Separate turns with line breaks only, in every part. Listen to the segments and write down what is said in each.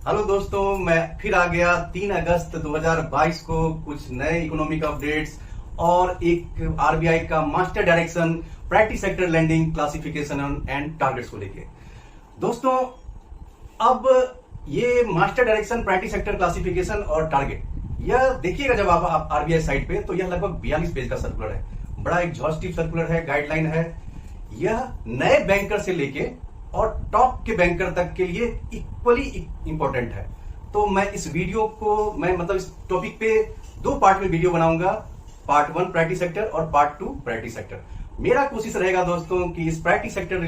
Hello दोस्तों, मैं फिर आ गया 3 अगस्त 2022 को कुछ नए इकोनॉमिक अपडेट्स और एक आरबीआई का master direction private sector lending classification and targets को लेके। दोस्तों, अब ये master direction private sector classification और टारगेट, यह देखिएगा जब आप आरबीआई साइट पे, तो यह लगभग 42 पेज का सर्कुलर है। बड़ा एग्जॉस्टिव सर्कुलर है, गाइडलाइन है। यह नए बैंकर से लेके और टॉप के बैंकर तक के लिए इक्वली इंपॉर्टेंट है। तो मैं इस वीडियो को इस टॉपिक पे 2 पार्ट में वीडियो बनाऊंगा, पार्ट 1 प्राइवेट सेक्टर और पार्ट 2 प्राइवेट सेक्टर। मेरा कोशिश रहेगा दोस्तों कि इस प्राइवेट सेक्टर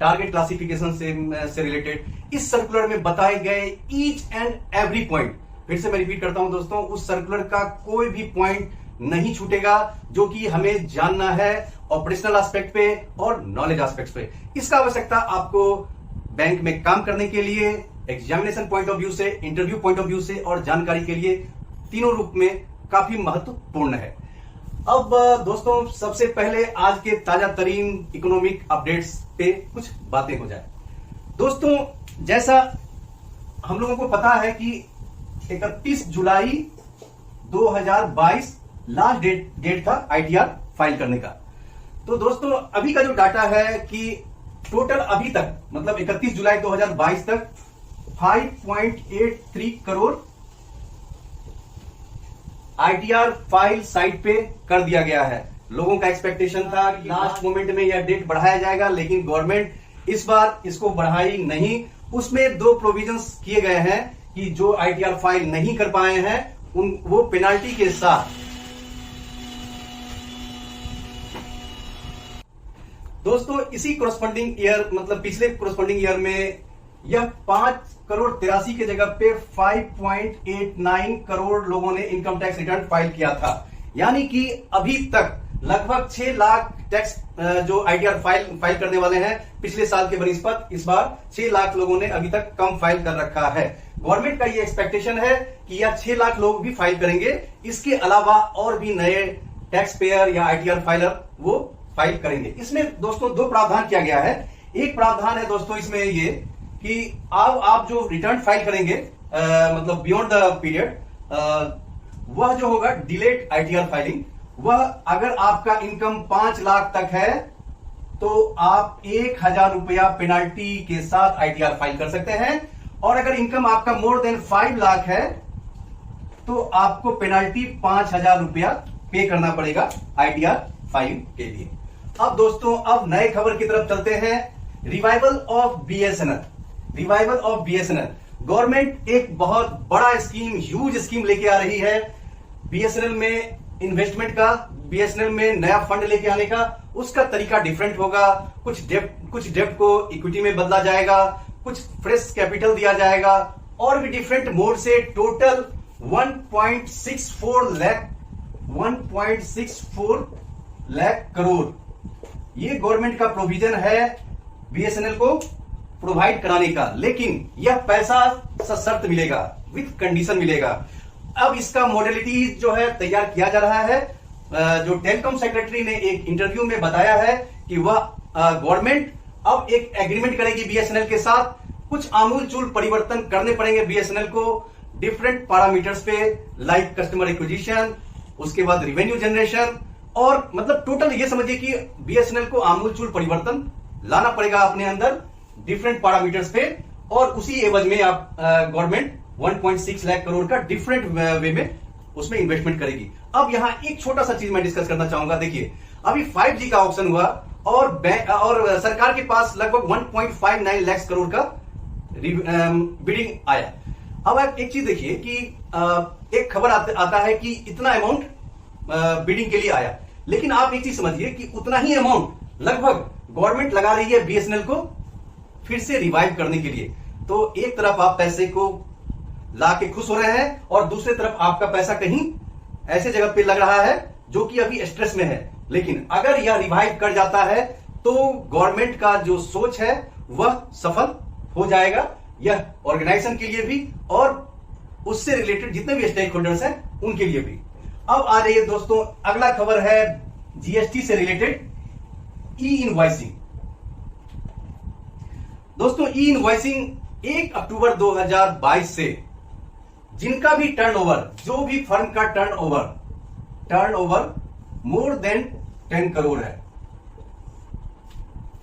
टारगेट क्लासिफिकेशन से रिलेटेड इस सर्कुलर में बताए गए ईच एंड एवरी पॉइंट, फिर से मैं रिपीट करता हूं दोस्तों, उस सर्कुलर का कोई भी पॉइंट नहीं छूटेगा जो कि हमें जानना है ऑपरेशनल एस्पेक्ट पे और नॉलेज एस्पेक्ट पे। इसका आवश्यकता आपको बैंक में काम करने के लिए, एग्जामिनेशन पॉइंट ऑफ व्यू से, इंटरव्यू पॉइंट ऑफ व्यू से और जानकारी के लिए तीनों रूप में काफी महत्वपूर्ण है। अब दोस्तों, सबसे पहले आज के ताजा तरीन इकोनॉमिक अपडेट्स पे कुछ बातें हो जाए। दोस्तों, जैसा हम लोगों को पता है कि 31 जुलाई 2022 लास्ट डेट था आईटीआर फाइल करने का। तो दोस्तों, अभी का जो डाटा है कि टोटल अभी तक 31 जुलाई 2022 तक 5.83 करोड़ आईटीआर फाइल साइट पे कर दिया गया है। लोगों का एक्सपेक्टेशन था कि लास्ट मोमेंट में यह डेट बढ़ाया जाएगा, लेकिन गवर्नमेंट इस बार इसको बढ़ाई नहीं। उसमें 2 प्रोविजंस किए गए हैं कि जो आईटीआर फाइल नहीं कर पाए हैं वो पेनाल्टी के साथ। दोस्तों, इसी कोरस्पॉन्डिंग ईयर पिछले कोरस्पॉन्डिंग ईयर में यह 5 करोड़ 83 की जगह पे 5.89 करोड़ लोगों ने इनकम टैक्स रिटर्न फाइल किया था। यानी कि अभी तक लगभग 6 लाख टैक्स जो आईटीआर फाइल करने वाले हैं पिछले साल के बनिस्पत इस बार 6 लाख लोगों ने अभी तक कम फाइल कर रखा है। गवर्नमेंट का ये एक्सपेक्टेशन है कि यह 6 लाख लोग भी फाइल करेंगे। इसके अलावा और भी नए टैक्स पेयर या आईटीआर फाइलर वो फाइल करेंगे। इसमें दोस्तों 2 प्रावधान किया गया है। एक प्रावधान है दोस्तों इसमें ये कि आप जो रिटर्न फाइल करेंगे बियॉन्ड द पीरियड, वह जो होगा डिलेड आईटीआर फाइलिंग, वह अगर आपका इनकम 5 लाख तक है तो आप 1000 रुपया पेनाल्टी के साथ आईटीआर फाइल कर सकते हैं। और अगर इनकम आपका मोर देन 5 लाख है तो आपको पेनाल्टी 5000 रुपया पे करना पड़ेगा आईटीआर फाइल के लिए। अब दोस्तों, अब नए खबर की तरफ चलते हैं। Revival of BSNL. Revival of BSNL, government एक बहुत बड़ा स्कीम, ह्यूज स्कीम लेके आ रही है बीएसएनएल में इन्वेस्टमेंट का, बीएसएनएल में नया फंड लेके आने का। उसका तरीका डिफरेंट होगा। कुछ डेप्ट को इक्विटी में बदला जाएगा, कुछ फ्रेश कैपिटल दिया जाएगा और भी डिफरेंट मोड से टोटल 1.64 लाख करोड़ ये गवर्नमेंट का प्रोविजन है बीएसएनएल को प्रोवाइड कराने का। लेकिन यह पैसा सशर्त मिलेगा, विथ कंडीशन मिलेगा। अब इसका मॉडलिटी जो है तैयार किया जा रहा है। जो टेलीकॉम सेक्रेटरी ने एक इंटरव्यू में बताया है कि वह गवर्नमेंट अब एक एग्रीमेंट करेगी बीएसएनएल के साथ। कुछ आमूलचूल परिवर्तन करने पड़ेंगे बीएसएनएल को डिफरेंट पैरामीटर्स पे, लाइक कस्टमर एक्विजिशन, उसके बाद रिवेन्यू जनरेशन, और टोटल ये समझिए कि बीएसएनएल को आमूलचूल परिवर्तन लाना पड़ेगा अपने अंदर डिफरेंट पैरामीटर्स पे। और उसी एवज में आप गवर्नमेंट 1.6 लाख करोड़ का डिफरेंट वे में उसमें इन्वेस्टमेंट करेगी। अब यहां एक छोटा सा चीज मैं डिस्कस करना चाहूंगा। देखिए, अभी 5G का ऑप्शन हुआ और सरकार के पास लगभग 1.59 लाख करोड़ का बिडिंग आया। अब आप एक चीज देखिए कि एक खबर आता है कि इतना अमाउंट बिडिंग के लिए आया, लेकिन आप एक चीज समझिए कि उतना ही अमाउंट लगभग गवर्नमेंट लगा रही है बीएसएनएल को फिर से रिवाइव करने के लिए। तो एक तरफ आप पैसे को ला के खुश हो रहे हैं और दूसरी तरफ आपका पैसा कहीं ऐसे जगह पे लग रहा है जो कि अभी स्ट्रेस में है। लेकिन अगर यह रिवाइव कर जाता है तो गवर्नमेंट का जो सोच है वह सफल हो जाएगा, यह ऑर्गेनाइजेशन के लिए भी और उससे रिलेटेड जितने भी स्टेक होल्डर्स हैं उनके लिए भी। अब आ रही है दोस्तों, अगला खबर है जीएसटी से रिलेटेड ई इनवॉइसिंग। दोस्तों, ई इनवॉइसिंग 1 अक्टूबर 2022 से जिनका भी टर्नओवर, जो भी फर्म का टर्नओवर मोर देन 10 करोड़ है,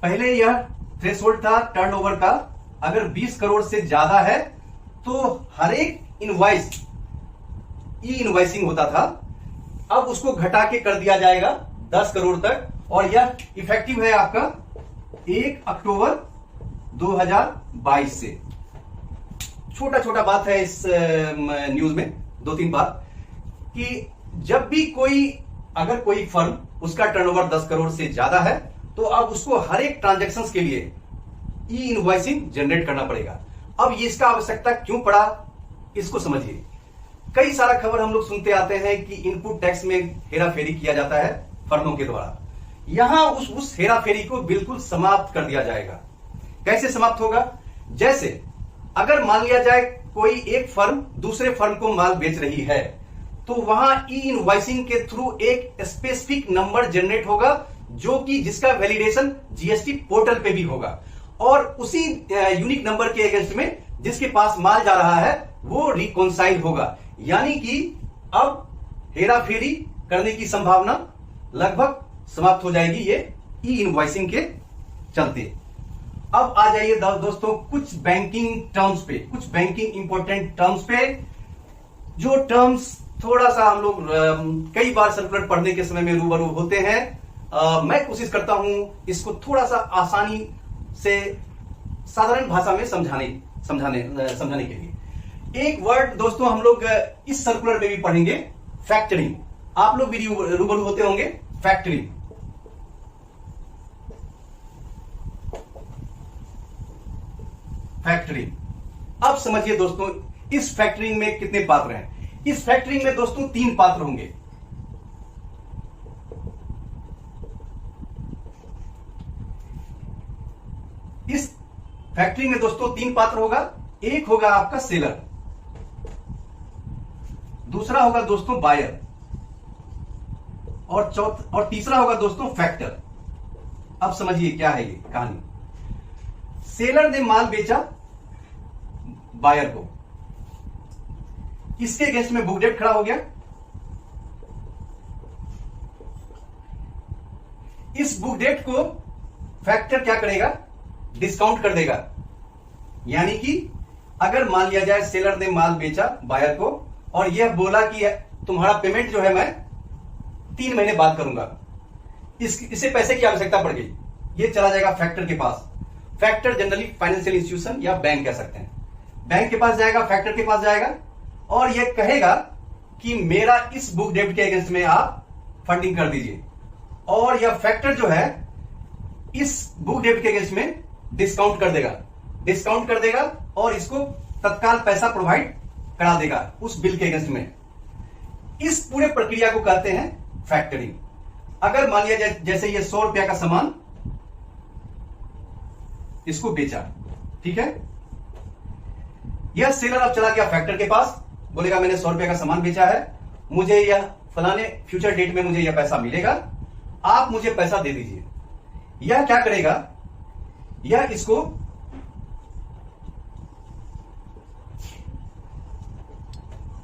पहले यह थ्रेशोल्ड था टर्नओवर का, अगर 20 करोड़ से ज्यादा है तो हर एक इनवॉइस ई इनवॉइसिंग होता था, अब उसको घटा के कर दिया जाएगा 10 करोड़ तक, और यह इफेक्टिव है आपका 1 अक्टूबर 2022 से। छोटा छोटा बात है इस न्यूज में, 2-3 बात, कि जब भी अगर कोई फर्म उसका टर्नओवर 10 करोड़ से ज्यादा है तो अब उसको हर एक ट्रांजैक्शंस के लिए ई इनवॉइसिंग जनरेट करना पड़ेगा। अब ये इसका आवश्यकता क्यों पड़ा, इसको समझिए। कई सारा खबर हम लोग सुनते आते हैं कि इनपुट टैक्स में हेराफेरी किया जाता है फर्मों के द्वारा। यहां उस हेराफेरी को बिल्कुल समाप्त कर दिया जाएगा। कैसे समाप्त होगा? जैसे अगर मान लिया जाए कोई एक फर्म दूसरे फर्म को माल बेच रही है, तो वहां ई इनवॉइसिंग के थ्रू एक स्पेसिफिक नंबर जनरेट होगा, जो कि जिसका वैलिडेशन जीएसटी पोर्टल पे भी होगा, और उसी यूनिक नंबर के अगेंस्ट में जिसके पास माल जा रहा है वो रिकॉन्साइल होगा। यानी कि अब हेराफेरी करने की संभावना लगभग समाप्त हो जाएगी ये ई इनवॉइसिंग के चलते। अब आ जाइए दोस्तों कुछ बैंकिंग टर्म्स पे, कुछ बैंकिंग इंपॉर्टेंट टर्म्स पे, जो टर्म्स थोड़ा सा हम लोग कई बार सर्कुलर पढ़ने के समय में रूबरू होते हैं। मैं कोशिश करता हूं इसको थोड़ा सा आसानी से साधारण भाषा में समझाने के लिए। एक वर्ड दोस्तों हम लोग इस सर्कुलर में भी पढ़ेंगे, फैक्टरिंग। आप लोग भी रूबरू होते होंगे, फैक्टरिंग। फैक्टरिंग। अब समझिए दोस्तों इस फैक्टरिंग में कितने पात्र हैं। इस फैक्टरिंग में दोस्तों 3 पात्र होंगे। इस फैक्टरिंग में दोस्तों 3 पात्र होगा। एक होगा आपका सेलर, दूसरा होगा दोस्तों बायर, और तीसरा होगा दोस्तों फैक्टर। अब समझिए क्या है ये कहानी। सेलर ने माल बेचा बायर को, इसके अगेंस्ट में बुक डेट खड़ा हो गया। इस बुक डेट को फैक्टर क्या करेगा? डिस्काउंट कर देगा। यानी कि अगर मान लिया जाए सेलर ने माल बेचा बायर को और यह बोला कि तुम्हारा पेमेंट जो है मैं 3 महीने बाद करूंगा, इसे पैसे की आवश्यकता पड़ गई, ये चला जाएगा फैक्टर के पास। फैक्टर जनरली फाइनेंशियल इंस्टीट्यूशन या बैंक कह सकते हैं, बैंक के पास जाएगा, फैक्टर के पास जाएगा और यह कहेगा कि मेरा इस बुक डेट के अगेंस्ट में आप फंडिंग कर दीजिए, और यह फैक्टर जो है इस बुक डेट के अगेंस्ट में डिस्काउंट कर देगा और इसको तत्काल पैसा प्रोवाइड करा देगा उस बिल के अगेंस्ट में। इस पूरे प्रक्रिया को कहते हैं फैक्टरिंग। अगर मान लिया जाए जैसे ये 100 रुपया का सामान इसको बेचा, ठीक है, यह सेलर अब चला गया फैक्टर के पास, बोलेगा मैंने 100 रुपया का सामान बेचा है, मुझे यह फलाने फ्यूचर डेट में मुझे यह पैसा मिलेगा, आप मुझे पैसा दे दीजिए। यह क्या करेगा? यह इसको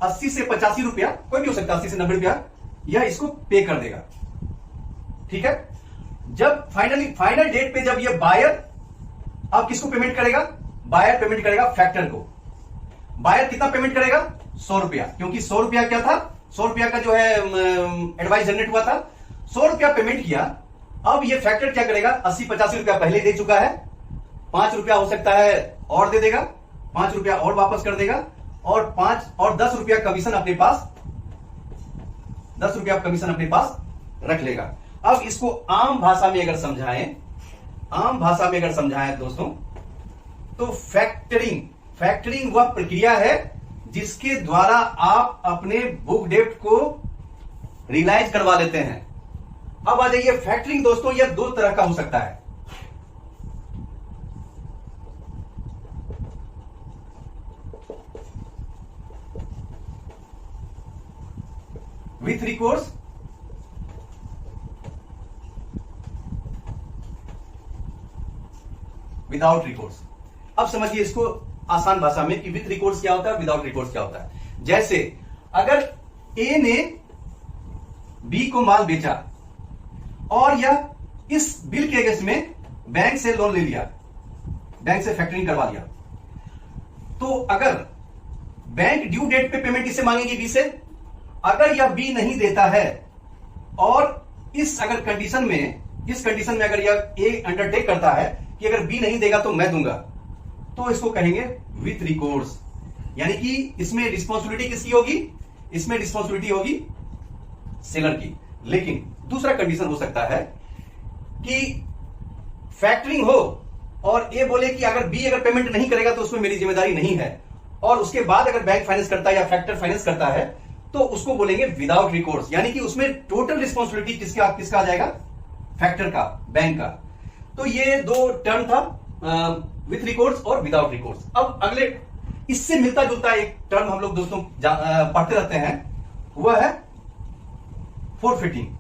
80 से 85 रुपया, कोई भी हो सकता है, 80 से 90 रुपया, यह इसको पे कर देगा। ठीक है, जब फाइनल डेट पे जब यह बायर अब किसको पेमेंट करेगा? बायर पेमेंट करेगा फैक्टर को। बायर कितना पेमेंट करेगा? 100 रुपया, क्योंकि 100 रुपया क्या था, 100 रुपया का जो है एडवाइस जनरेट हुआ था, 100 रुपया पेमेंट किया। अब ये फैक्टर क्या करेगा? 80-85 रुपया पहले दे चुका है, 5 रुपया हो सकता है और दे देगा, 5 रुपया और वापस कर देगा, और 10 रुपया कमीशन अपने पास, 10 रुपया कमीशन अपने पास रख लेगा। अब इसको आम भाषा में अगर समझाएं दोस्तों, तो फैक्टरिंग वह प्रक्रिया है जिसके द्वारा आप अपने बुक डेप्ट को रियलाइज करवा लेते हैं। अब आ जाइए फैक्टरिंग दोस्तों, यह 2 तरह का हो सकता है। With recourse, without recourse. अब समझिए इसको आसान भाषा में कि विद रिकॉर्ड्स क्या होता है, विदाउट रिकॉर्ड्स क्या होता है। जैसे अगर ए ने बी को माल बेचा और यह इस बिल के अगेंस्ट में बैंक से लोन ले लिया, बैंक से फैक्टरिंग करवा लिया, तो अगर बैंक ड्यू डेट पे पेमेंट किससे मांगेगी, बी से। अगर यह बी नहीं देता है और इस कंडीशन में अगर यह ए अंडरटेक करता है कि अगर बी नहीं देगा तो मैं दूंगा, तो इसको कहेंगे विथ रिकॉर्ड्स। यानी कि इसमें रिस्पॉन्सिबिलिटी किसकी होगी, इसमें रिस्पॉन्सिबिलिटी होगी सेलर की। लेकिन दूसरा कंडीशन हो सकता है कि फैक्टरिंग हो और ए बोले कि अगर बी पेमेंट नहीं करेगा तो उसमें मेरी जिम्मेदारी नहीं है, और उसके बाद अगर बैंक फाइनेंस करता है या फैक्टर फाइनेंस करता है तो उसको बोलेंगे विदाउट रिकॉर्ड्स। यानी कि उसमें टोटल रिस्पॉन्सिबिलिटी किसका आ जाएगा, फैक्टर का, बैंक का। तो ये दो टर्म था, विथ रिकॉर्ड्स और विदाउट रिकॉर्ड्स। अब अगले इससे मिलता जुलता एक टर्म हम लोग दोस्तों पढ़ते रहते हैं, वह है फोरफिटिंग।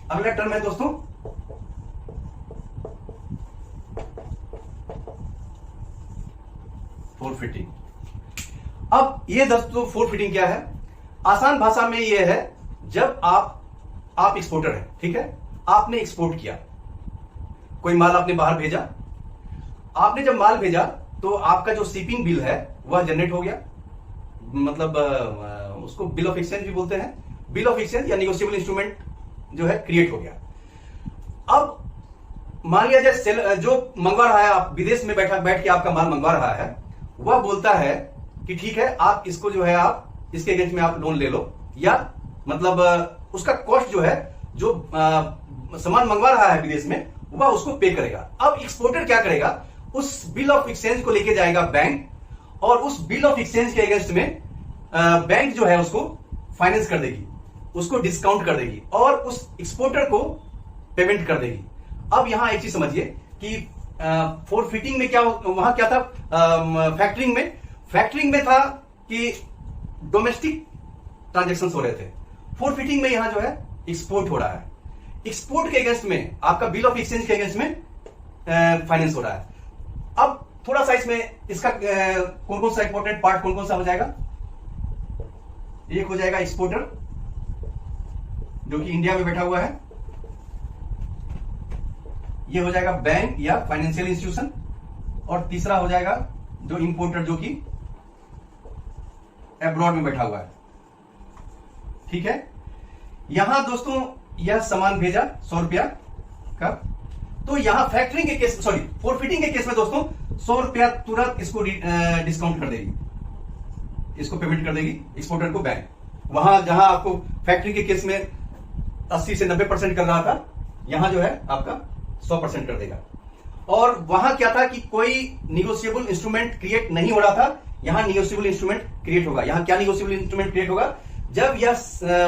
अगला टर्म है दोस्तों फोरफिटिंग। अब ये दोस्तों फोरफिटिंग क्या है, आसान भाषा में ये है जब आप एक्सपोर्टर हैं, ठीक है, आपने एक्सपोर्ट किया, कोई माल आपने बाहर भेजा, आपने जब माल भेजा तो आपका जो शिपिंग बिल है वह जनरेट हो गया, मतलब उसको बिल ऑफ एक्सचेंज भी बोलते हैं, बिल ऑफ एक्सचेंज या निगोशिएबल इंस्ट्रूमेंट जो है क्रिएट हो गया। अब मान लिया जाए जो मंगवा रहा है, आप विदेश में बैठ के आपका माल मंगवा रहा है, वह बोलता है कि ठीक है आप इसको जो है आप इसके अगेंस्ट में आप लोन ले लो, या मतलब उसका कॉस्ट जो है, जो सामान मंगवा रहा है विदेश में, वह उसको पे करेगा। अब एक्सपोर्टर क्या करेगा, उस बिल ऑफ एक्सचेंज को लेके जाएगा बैंक, और उस बिल ऑफ एक्सचेंज के अगेंस्ट में बैंक जो है उसको फाइनेंस कर देगी, उसको डिस्काउंट कर देगी और उस एक्सपोर्टर को पेमेंट कर देगी। अब यहां एक चीज समझिए कि फोरफिटिंग में क्या, वहां क्या था, फैक्टरिंग में था कि डोमेस्टिक ट्रांजैक्शंस हो रहे थे, फोरफिटिंग में यहां जो है एक्सपोर्ट हो रहा है, एक्सपोर्ट के अगेंस्ट में आपका बिल ऑफ एक्सचेंज के अगेंस्ट में फाइनेंस हो रहा है। अब थोड़ा सा इसमें इसका कौन कौन सा इंपॉर्टेंट पार्ट कौन कौन सा हो जाएगा, एक हो जाएगा एक्सपोर्टर जो कि इंडिया में बैठा हुआ है, ये हो जाएगा बैंक या फाइनेंशियल इंस्टीट्यूशन, और तीसरा हो जाएगा जो इंपोर्टर जो कि अब्रॉड में बैठा हुआ है, ठीक है। यहां दोस्तों यह सामान भेजा 100 रुपया का, तो यहां फैक्टरिंग के केस, सॉरी फोरफिटिंग के केस में दोस्तों 100 रुपया तुरंत इसको डिस्काउंट कर देगी, इसको पेमेंट कर देगी एक्सपोर्टर को बैंक। वहां जहां आपको फैक्टरी के केस में 80 से 90% कर रहा था, यहां जो है आपका 100% कर देगा। और वहां क्या था कि कोई निगोशिएबल इंस्ट्रूमेंट क्रिएट नहीं हो रहा था, यहां निगोशिएबल इंस्ट्रूमेंट क्रिएट होगा। यहां क्या निगोशिएबल इंस्ट्रूमेंट क्रिएट होगा, जब यह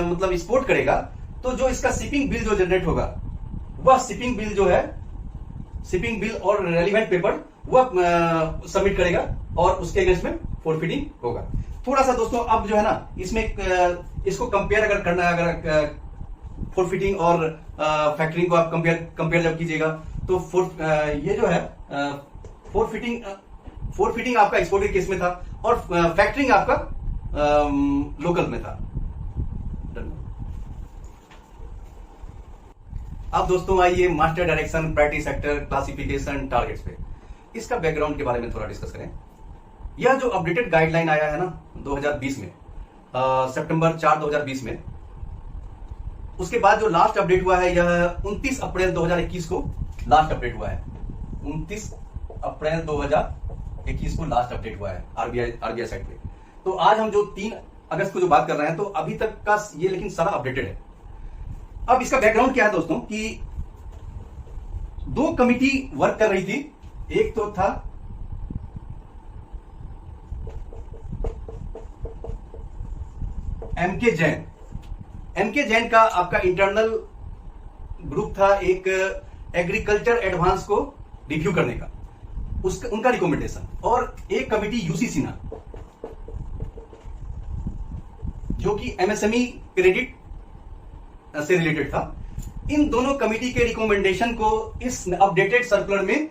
मतलब एक्सपोर्ट करेगा तो जो इसका शिपिंग बिल जो जनरेट होगा, वह शिपिंग बिल जो है, शिपिंग बिल और रेलिवेंट पेपर वह सबमिट करेगा और उसके अगेंस्ट में फोरफिटिंग होगा। थोड़ा सा दोस्तों अब जो है ना इसमें इसको कंपेयर अगर करना है, अगर फोरफिटिंग और फैक्टरिंग को आप कंपेयर जब कीजिएगा तो ये जो है फोरफिटिंग आपका एक्सपोर्ट के केस में था और फैक्टरिंग आपका लोकल में था। अब दोस्तों आइए master direction, priority sector, classification, targets पे इसका बैकग्राउंड के बारे में थोड़ा डिस्कस करें। यह जो अपडेटेड गाइडलाइन आया है ना 2020 में, सितंबर 4 2020 में, उसके बाद जो लास्ट अपडेट हुआ है यह 29 अप्रैल 2021 को लास्ट अपडेट हुआ है। 29 अप्रैल 2021 को लास्ट अपडेट हुआ है आरबीआई साइट पे। तो आज हम जो 3 अगस्त को जो बात कर रहे हैं, तो अभी तक का ये लेकिन सारा अपडेटेड है। अब इसका बैकग्राउंड क्या है दोस्तों कि 2 कमिटी वर्क कर रही थी। एक तो था एमके जैन। एमके जैन का आपका इंटरनल ग्रुप था एक एग्रीकल्चर एडवांस को रिव्यू करने का, उनका रिकमेंडेशन। और एक कमिटी यूसी सिन्हा, जो कि एमएसएमई क्रेडिट से रिलेटेड था। इन दोनों कमिटी के रिकमेंडेशन को इस अपडेटेड सर्कुलर में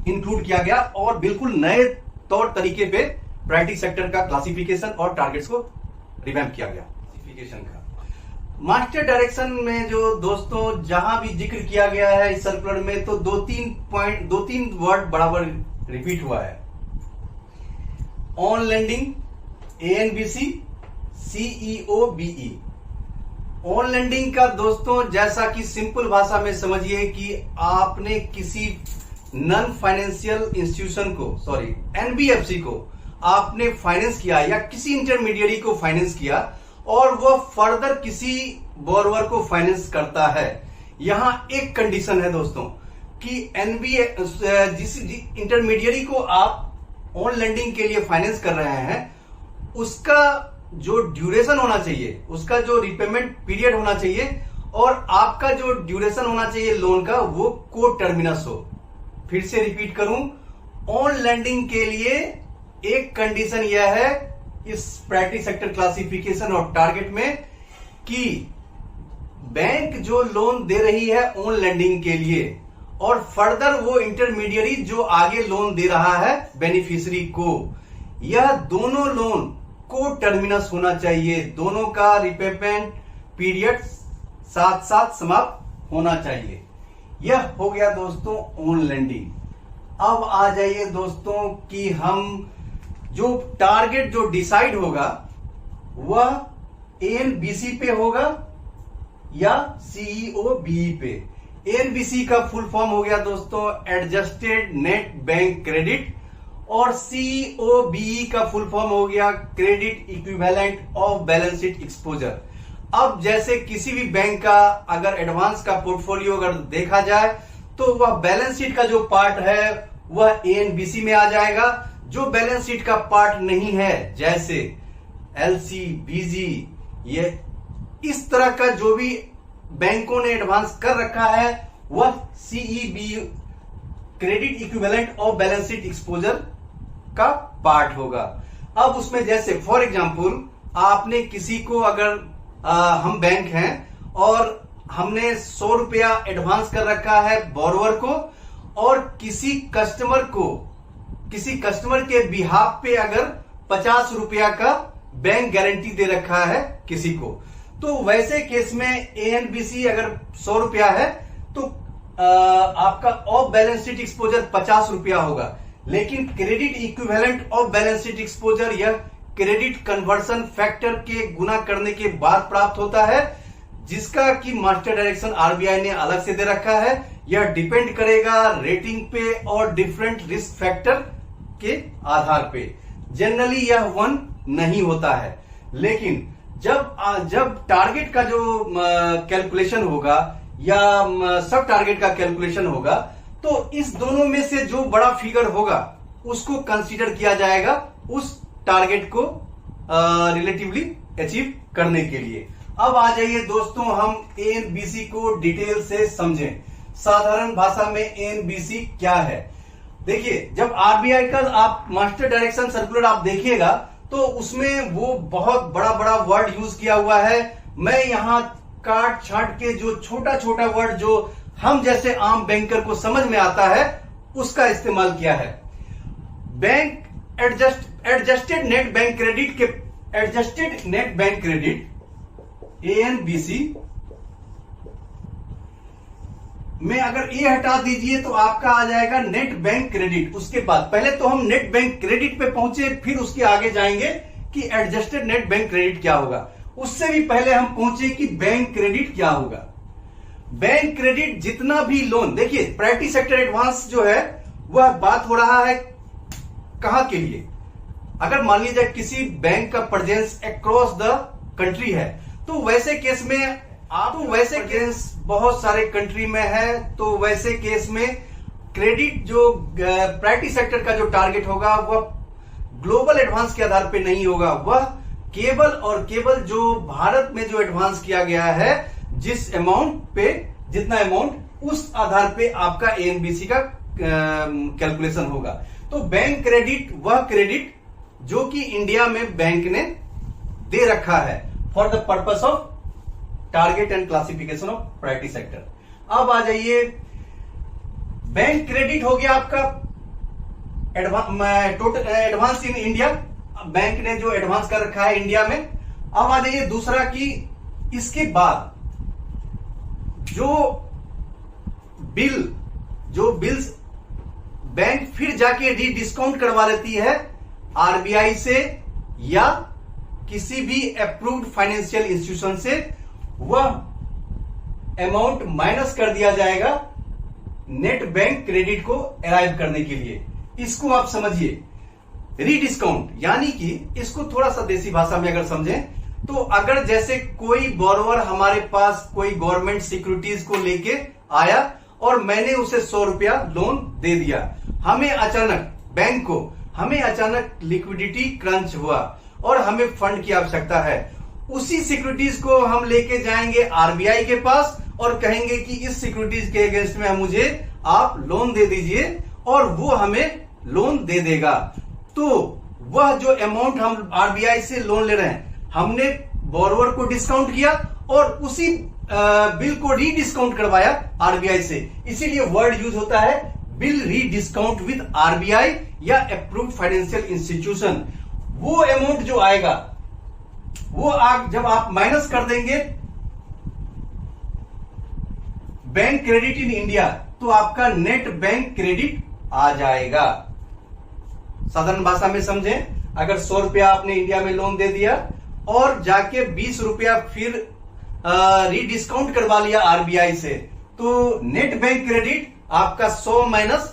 इंक्लूड किया गया और बिल्कुल नए तौर तरीके पे प्रायोरिटी सेक्टर का क्लासिफिकेशन और टारगेट्स को रिवैम्प किया गया। क्लासिफिकेशन का मास्टर डायरेक्शन में जो दोस्तों जहां भी जिक्र किया गया है इस सर्कुलर में, तो दो तीन वर्ड बराबर रिपीट हुआ है। ऑन लेंडिंग, एएनबीसी, सीईओबीई। ऑन लेंडिंग का दोस्तों जैसा कि सिंपल भाषा में समझिए कि आपने किसी नॉन फाइनेंशियल इंस्टीट्यूशन को, सॉरी एनबीएफसी को आपने फाइनेंस किया या किसी इंटरमीडिएरी को फाइनेंस किया और वह फर्दर किसी बोरोवर को फाइनेंस करता है। यहां एक कंडीशन है दोस्तों कि जिस इंटरमीडिएरी को आप ऑन लेंडिंग के लिए फाइनेंस कर रहे हैं उसका जो ड्यूरेशन होना चाहिए, उसका जो रिपेमेंट पीरियड होना चाहिए और आपका जो ड्यूरेशन होना चाहिए लोन का वो को टर्मिनस हो। फिर से रिपीट करूं, ऑन लेंडिंग के लिए एक कंडीशन यह है इस प्रायोरिटी सेक्टर क्लासिफिकेशन और टारगेट में कि बैंक जो लोन दे रही है ऑन लेंडिंग के लिए और फर्दर वो इंटरमीडिएरी जो आगे लोन दे रहा है बेनिफिशियरी को, यह दोनों लोन को टर्मिनस होना चाहिए। दोनों का रिपेमेंट पीरियड साथ साथ समाप्त होना चाहिए। यह हो गया दोस्तों ऑन लेंडिंग। अब आ जाइए दोस्तों कि हम जो टारगेट जो डिसाइड होगा वह एएनबीसी पे होगा या सीईओबीई पे। एएनबीसी का फुल फॉर्म हो गया दोस्तों एडजस्टेड नेट बैंक क्रेडिट और सीईओबीई का फुल फॉर्म हो गया credit equivalent of balance sheet exposure. अब जैसे किसी भी बैंक का अगर एडवांस का पोर्टफोलियो अगर देखा जाए तो वह बैलेंस शीट का जो पार्ट है वह एएनबीसी में आ जाएगा। जो बैलेंस शीट का पार्ट नहीं है जैसे एलसी, बीजी, ये इस तरह का जो भी बैंकों ने एडवांस कर रखा है वह CEB credit equivalent of balance sheet exposure का पार्ट होगा। अब उसमें जैसे फॉर एग्जांपल आपने किसी को अगर हम बैंक हैं और हमने 100 रुपया एडवांस कर रखा है बोरोवर को और किसी कस्टमर के बिहाफ पे अगर 50 रुपया का बैंक गारंटी दे रखा है किसी को, तो वैसे केस में एएनबीसी अगर 100 रुपया है तो आपका ऑफ बैलेंस शीट एक्सपोजर 50 रुपया होगा। लेकिन credit equivalent of balance sheet exposure यह क्रेडिट कन्वर्शन फैक्टर के गुना करने के बाद प्राप्त होता है, जिसका कि मास्टर डायरेक्शन आरबीआई ने अलग से दे रखा है। यह डिपेंड करेगा रेटिंग पे और डिफरेंट रिस्क फैक्टर के आधार पे। जनरली यह 1 नहीं होता है, लेकिन जब टारगेट का जो कैलकुलेशन होगा या सब टारगेट का कैलकुलेशन होगा तो इस दोनों में से जो बड़ा फिगर होगा उसको कंसीडर किया जाएगा उस टारगेट को रिलेटिवली अचीव करने के लिए। अब आ जाइए दोस्तों हम एएनबीसी को डिटेल से समझें। साधारण भाषा में एएनबीसी क्या है? देखिए, जब आरबीआई का आप मास्टर डायरेक्शन सर्कुलर आप देखिएगा तो उसमें वो बहुत बड़ा बड़ा वर्ड यूज किया हुआ है। मैं यहां काट छाट के जो छोटा छोटा वर्ड जो हम जैसे आम बैंकर को समझ में आता है उसका इस्तेमाल किया है। Bank adjusted net bank credit के एडजस्टेड नेट बैंक क्रेडिट एएनबीसी में अगर ये हटा दीजिए तो आपका आ जाएगा नेट बैंक क्रेडिट। उसके बाद पहले तो हम नेट बैंक क्रेडिट पे पहुंचे, फिर उसके आगे जाएंगे कि एडजस्टेड नेट बैंक क्रेडिट क्या होगा। उससे भी पहले हम पहुंचे कि बैंक क्रेडिट क्या होगा। बैंक क्रेडिट जितना भी लोन, देखिए प्रायोरिटी सेक्टर एडवांस जो है वह बात हो रहा है कहां के लिए। अगर मान लीजिए किसी बैंक का प्रेजेंस अक्रॉस द कंट्री है तो वैसे केस में वैसे केस बहुत सारे कंट्री में है, तो वैसे केस में क्रेडिट जो प्रायोरिटी सेक्टर का जो टारगेट होगा वह ग्लोबल एडवांस के आधार पे नहीं होगा। वह केवल और केवल जो भारत में जो एडवांस किया गया है जिस अमाउंट पे जितना अमाउंट उस आधार पे आपका एएनबीसी का कैलकुलेशन होगा। तो बैंक क्रेडिट वह क्रेडिट जो कि इंडिया में बैंक ने दे रखा है for the purpose of target and classification of priority sector. अब आ जाइए, बैंक क्रेडिट हो गया आपका total advance in India, bank ने जो एडवांस कर रखा है इंडिया में। अब आ जाइए दूसरा कि इसके बाद जो बिल्स बैंक फिर जाके रीडिस्काउंट करवा लेती है आरबीआई से या किसी भी अप्रूव्ड फाइनेंशियल इंस्टीट्यूशन से, वह अमाउंट माइनस कर दिया जाएगा नेट बैंक क्रेडिट को अराइव करने के लिए। इसको आप समझिए रीडिस्काउंट, यानी कि इसको थोड़ा सा देसी भाषा में अगर समझें तो अगर जैसे कोई बोरोवर हमारे पास कोई गवर्नमेंट सिक्योरिटीज को लेके आया और मैंने उसे 100 रुपया लोन दे दिया, हमें अचानक लिक्विडिटी क्रंच हुआ और हमें फंड की आवश्यकता है। उसी सिक्योरिटीज को हम लेके जाएंगे आरबीआई के पास और कहेंगे कि इस सिक्योरिटीज के अगेंस्ट में मुझे आप लोन दे दीजिए, और वो हमें लोन दे देगा। तो वह जो अमाउंट हम आरबीआई से लोन ले रहे हैं, हमने बोरोवर को डिस्काउंट किया और उसी बिल को रीडिस्काउंट करवाया आरबीआई से, इसीलिए वर्ड यूज होता है बिल रीडिस्काउंट विद आरबीआई या अप्रूव्ड फाइनेंशियल इंस्टीट्यूशन। वो अमाउंट जो आएगा वो जब आप माइनस कर देंगे बैंक क्रेडिट इन इंडिया, तो आपका नेट बैंक क्रेडिट आ जाएगा। साधारण भाषा में समझें, अगर 100 रुपया आपने इंडिया में लोन दे दिया और जाके 20 रुपया फिर रीडिस्काउंट करवा लिया आरबीआई से, तो नेट बैंक क्रेडिट आपका 100 माइनस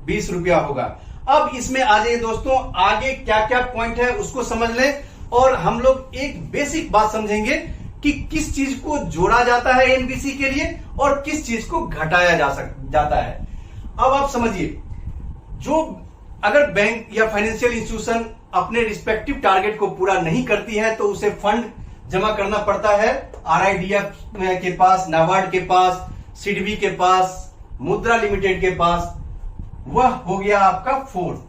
20 रुपया होगा। अब इसमें आ जाइए दोस्तों, आगे क्या क्या पॉइंट है उसको समझ लें, और हम लोग एक बेसिक बात समझेंगे कि किस चीज को जोड़ा जाता है एनबीसी के लिए और किस चीज को घटाया जाता है। अब आप समझिए, जो अगर बैंक या फाइनेंशियल इंस्टीट्यूशन अपने रिस्पेक्टिव टारगेट को पूरा नहीं करती है तो उसे फंड जमा करना पड़ता है आरआईडीएफ के पास, नाबार्ड के पास, सिडबी के पास, मुद्रा लिमिटेड के पास। वह हो गया आपका fourth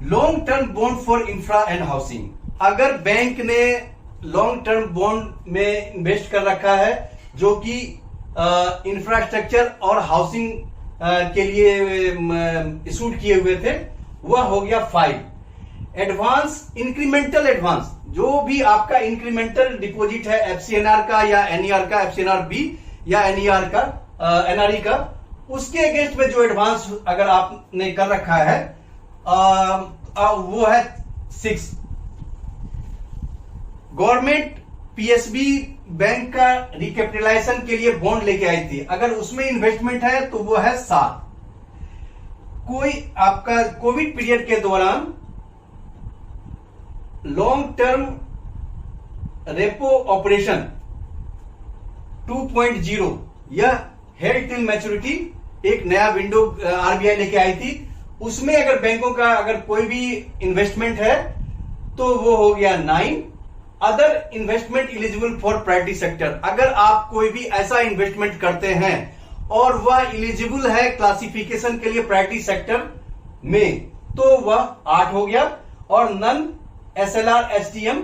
long term bond for infra and housing. अगर बैंक ने लॉन्ग टर्म बॉन्ड में इन्वेस्ट कर रखा है जो कि इंफ्रास्ट्रक्चर और हाउसिंग के लिए इशूड किए हुए थे, वह हो गया 5। एडवांस, इंक्रीमेंटल एडवांस, जो भी आपका इंक्रीमेंटल डिपॉजिट है एफसीएनआर का या एनईआर का, एफसीएनआर बी या एनईआर का, एनआरई का, उसके अगेंस्ट में जो एडवांस अगर आपने कर रखा है वो है 6। गवर्नमेंट पीएसबी बैंक का रिकैपिटलाइजेशन के लिए बॉन्ड लेके आई थी, अगर उसमें इन्वेस्टमेंट है तो वो है 7। कोई आपका कोविड पीरियड के दौरान लॉन्ग टर्म रेपो ऑपरेशन 2.0 यह हेल्ड टिल मैच्योरिटी एक नया विंडो आरबीआई लेके आई थी, उसमें अगर बैंकों का अगर कोई भी इन्वेस्टमेंट है तो वो हो गया 9। Other investment eligible for priority sector, अगर आप कोई भी ऐसा इन्वेस्टमेंट करते हैं और वह इलिजिबल है क्लासिफिकेशन के लिए प्रायोरिटी सेक्टर में, तो वह 8 हो गया। और नन एसएलआर एसटीएम,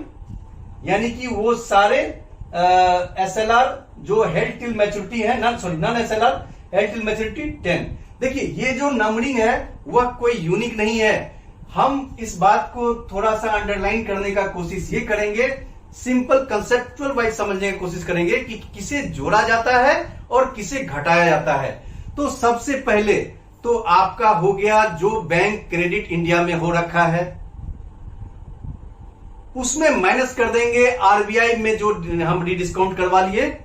यानी कि वो सारे एसएलआर जो हेल्ड टिल मैच्योरिटी है, non SLR held till maturity 10। देखिए, ये जो नंबरिंग है वह कोई यूनिक नहीं है, हम इस बात को थोड़ा सा अंडरलाइन करने का कोशिश ये करेंगे, सिंपल कंसेप्चुअल वाइज समझने की कोशिश करेंगे कि किसे जोड़ा जाता है और किसे घटाया जाता है। तो सबसे पहले तो आपका हो गया जो बैंक क्रेडिट इंडिया में हो रखा है, उसमें माइनस कर देंगे आरबीआई में जो हम रीडिस्काउंट करवा लिए,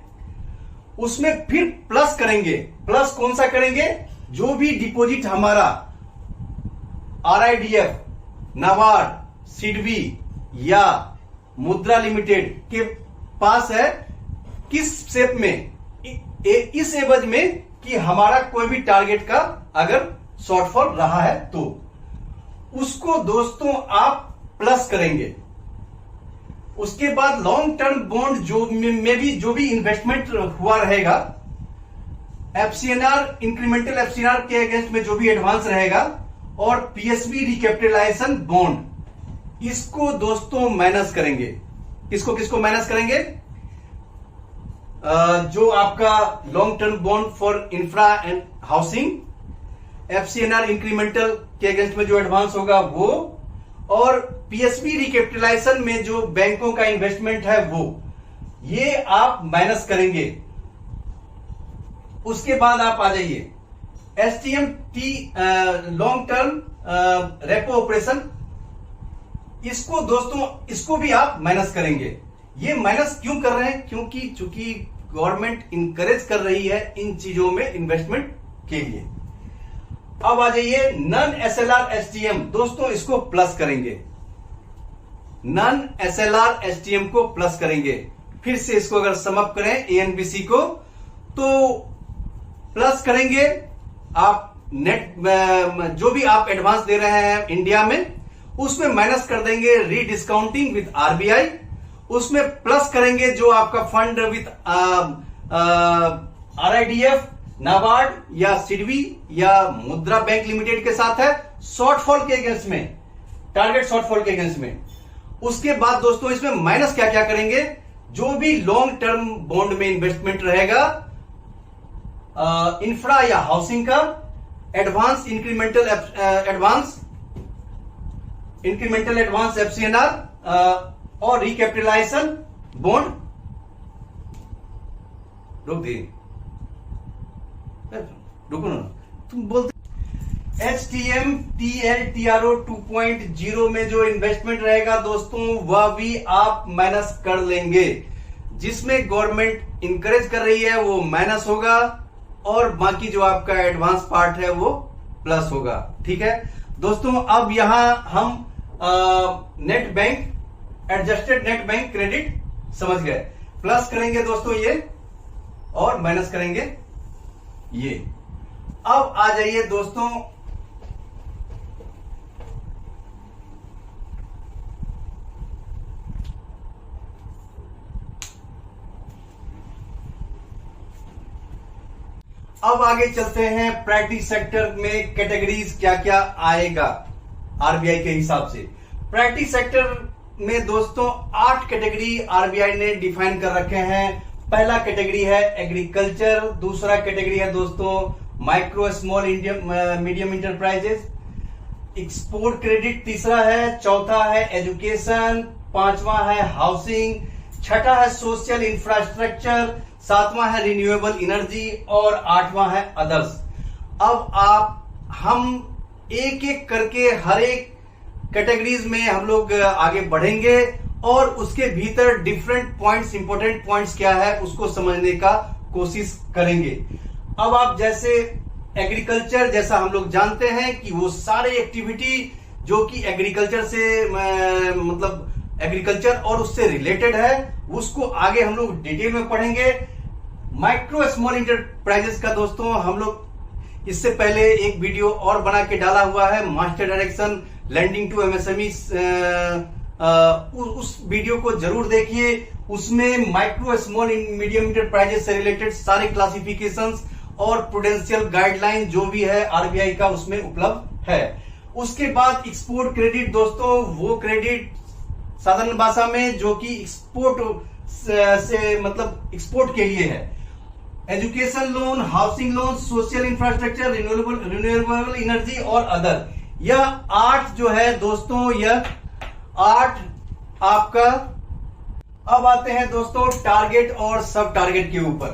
उसमें फिर प्लस करेंगे। प्लस कौन सा करेंगे? जो भी डिपॉजिट हमारा आरआईडीएफ, नाबार्ड, सिडबी या मुद्रा लिमिटेड के पास है, किस शेप में, इस एवज में कि हमारा कोई भी टारगेट का अगर शॉर्टफॉल रहा है तो उसको दोस्तों आप प्लस करेंगे। उसके बाद लॉन्ग टर्म बॉन्ड जो भी इन्वेस्टमेंट हुआ रहेगा, एफसीएनआर, इंक्रीमेंटल एफसीएनआर के अगेंस्ट में जो भी एडवांस रहेगा, और पीएसबी रिकैपिटलाइजेशन बॉन्ड, इसको दोस्तों माइनस करेंगे। किसको माइनस करेंगे? जो आपका long term bond for infra and housing, FCNR incremental के अगेंस्ट में जो एडवांस होगा वो, और PSB रिकैपिटलाइजेशन में जो बैंकों का इन्वेस्टमेंट है वो, ये आप माइनस करेंगे। उसके बाद आप आ जाइए STMT long term repo operation, इसको दोस्तों इसको भी आप माइनस करेंगे। ये माइनस क्यों कर रहे हैं? क्योंकि चूंकि गवर्नमेंट इंकरेज कर रही है इन चीजों में इन्वेस्टमेंट के लिए। अब आ जाइए नॉन SLR STM, दोस्तों इसको प्लस करेंगे। नॉन SLR STM को प्लस करेंगे। फिर से इसको अगर समअप करें ANBC को, तो प्लस करेंगे आप नेट जो भी आप एडवांस दे रहे हैं इंडिया में, उसमें माइनस कर देंगे रीडिस्काउंटिंग विथ RBI, उसमें प्लस करेंगे जो आपका फंड विथ RIDF, नाबार्ड या सिडबी या मुद्रा बैंक लिमिटेड के साथ है, शॉर्टफॉल के अगेंस्ट में, टारगेट शॉर्टफॉल के अगेंस्ट में। उसके बाद दोस्तों इसमें माइनस क्या क्या करेंगे? जो भी लॉन्ग टर्म बॉन्ड में इन्वेस्टमेंट रहेगा इंफ्रा या हाउसिंग का, एडवांस इंक्रीमेंटल एडवांस FCNR और रिकैपिटलाइजेशन बॉन्ड, रुको ना, तुम बोलते HTM TLTRO 2.0 में जो इन्वेस्टमेंट रहेगा दोस्तों, वह भी आप माइनस कर लेंगे। जिसमें गवर्नमेंट इंकरेज कर रही है वो माइनस होगा, और बाकी जो आपका एडवांस पार्ट है वो प्लस होगा। ठीक है दोस्तों, अब यहां हम net bank adjusted net bank credit समझ गए। प्लस करेंगे दोस्तों ये, और माइनस करेंगे ये। अब आ जाइए दोस्तों अब आगे चलते हैं प्राइवेट सेक्टर में कैटेगरीज क्या क्या आएगा RBI के हिसाब से। प्राइवेट सेक्टर में दोस्तों 8 कैटेगरी RBI ने डिफाइन कर रखे हैं। पहला कैटेगरी है एग्रीकल्चर, दूसरा कैटेगरी है दोस्तों micro small medium enterprises, export credit तीसरा है, चौथा है एजुकेशन, पांचवा है हाउसिंग, छठा है सोशल इंफ्रास्ट्रक्चर, सातवां है रिन्यूएबल एनर्जी, और आठवां है अदर्स। अब हम एक एक करके हर एक कैटेगरीज में हम लोग आगे बढ़ेंगे, और उसके भीतर डिफरेंट पॉइंट्स, इंपॉर्टेंट पॉइंट्स क्या है उसको समझने का कोशिश करेंगे। अब आप जैसे एग्रीकल्चर, जैसा हम लोग जानते हैं कि वो सारे एक्टिविटी जो कि एग्रीकल्चर से मतलब एग्रीकल्चर और उससे रिलेटेड है, उसको आगे हम लोग डिटेल में पढ़ेंगे। माइक्रो स्मॉल इंटरप्राइजेस का दोस्तों हम लोग इससे पहले एक वीडियो और बना के डाला हुआ है, master direction lending to MSME, उस वीडियो को जरूर देखिए। उसमें माइक्रो स्मॉल मीडियम इंटरप्राइजेस से रिलेटेड सारे क्लासिफिकेशंस और प्रूडेंशियल गाइडलाइन जो भी है RBI का उसमें उपलब्ध है। उसके बाद एक्सपोर्ट क्रेडिट दोस्तों, वो क्रेडिट साधारण भाषा में जो कि एक्सपोर्ट से मतलब एक्सपोर्ट के लिए है। Education loan, housing loan, social infrastructure, renewable energy और अदर, यह 8 जो है दोस्तों, यह 8 आपका। अब आते हैं दोस्तों टारगेट और सब टारगेट के ऊपर।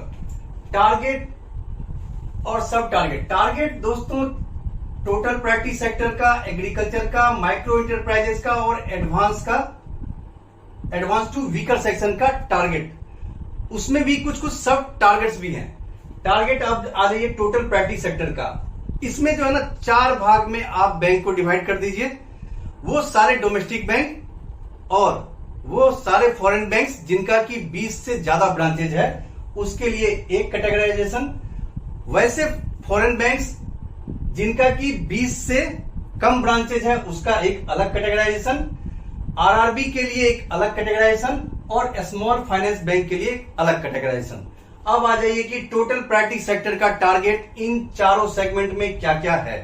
टारगेट और सब टारगेट। टारगेट दोस्तों टोटल प्राइवेट सेक्टर का, एग्रीकल्चर का, माइक्रो इंटरप्राइजेस का और एडवांस टू वीकर सेक्शन का टारगेट। उसमें भी कुछ सब टारगेट्स भी हैं। टारगेट अब आ जाइए टोटल प्राइवेट सेक्टर का। इसमें जो है ना 4 भाग में आप बैंक को डिवाइड कर दीजिए। वो सारे डोमेस्टिक बैंक और वो सारे फॉरेन बैंक्स जिनका कि 20 से ज्यादा ब्रांचेज है, उसके लिए एक कैटेगराइजेशन। वैसे फॉरेन बैंक्स जिनका कि 20 से कम ब्रांचेज है, उसका एक अलग कैटेगराइजेशन। RRB के लिए एक अलग कैटेगराइजेशन और स्मॉल फाइनेंस बैंक के लिए एक अलग कैटेगराइजेशन। अब आ जाइए कि टोटल प्राइवेट सेक्टर का टारगेट इन चारों सेगमेंट में क्या क्या है।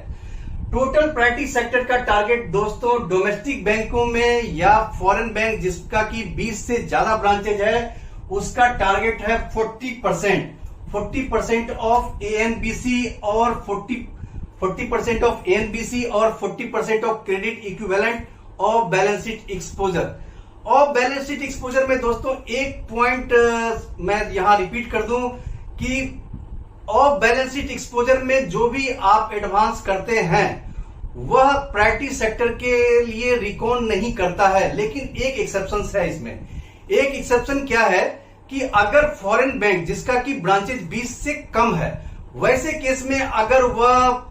टोटल प्रायोरिटी सेक्टर का टारगेट दोस्तों डोमेस्टिक बैंकों में या फॉरेन बैंक जिसका कि 20 से ज्यादा ब्रांचेज है उसका टारगेट है 40% ऑफ एएनबीसी और 40% ऑफ एएनबीसी और 40% of credit equivalent of balance sheet exposure. Of balance sheet exposure में दोस्तों एक पॉइंट मैं यहां रिपीट कर दूं कि ऑफ बैलेंस शीट एक्सपोजर में जो भी आप एडवांस करते हैं वह प्रायोरिटी सेक्टर के लिए रिकॉन नहीं करता है, लेकिन एक एक्सेप्शन है इसमें। एक एक्सेप्शन क्या है कि अगर फॉरेन बैंक जिसका कि ब्रांचेज 20 से कम है, वैसे केस में अगर वह